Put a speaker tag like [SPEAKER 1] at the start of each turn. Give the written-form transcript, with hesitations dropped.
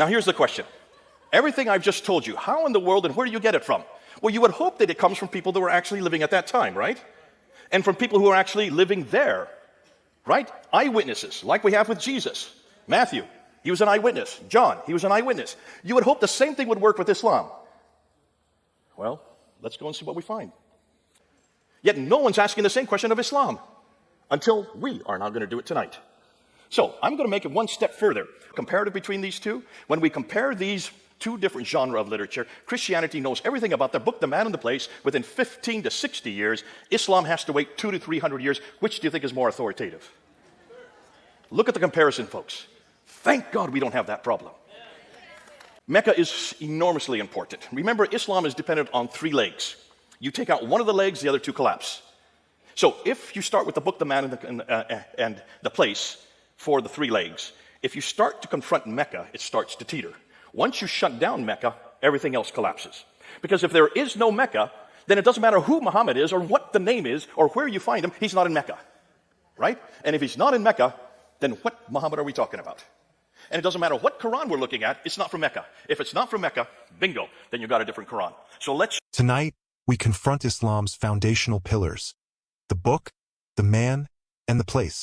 [SPEAKER 1] Now here's the question. Everything I've just told you, how in the world and where do you get it from? Well, you would hope that it comes from people that were actually living at that time, right? And from people who are actually living there, right? Eyewitnesses, like we have with Jesus. Matthew, he was an eyewitness. John, he was an eyewitness. You would hope the same thing would work with Islam. Well, let's go and see what we find. Yet no one's asking the same question of Islam until we are now going to do it tonight. So I'm going to make it one step further. Comparative between these two. When we compare these two different genres of literature, Christianity knows everything about the book, the man, and the place within 15 to 60 years. Islam has to wait 200 to 300 years. Which do you think is more authoritative? Look at the comparison, folks. Thank God we don't have that problem. Mecca is enormously important. Remember, Islam is dependent on 3 legs. You take out one of the legs, the other 2 collapse. So if you start with the book, the man, and the place for the 3 legs, if you start to confront Mecca, it starts to teeter. Once you shut down Mecca, everything else collapses. Because if there is no Mecca, then it doesn't matter who Muhammad is or what the name is or where you find him, he's not in Mecca. Right? And if he's not in Mecca, then what Muhammad are we talking about? And it doesn't matter what Quran we're looking at, it's not from Mecca. If it's not from Mecca, bingo, then you've got a different Quran. So
[SPEAKER 2] Tonight, we confront Islam's foundational pillars: the book, the man, and the place.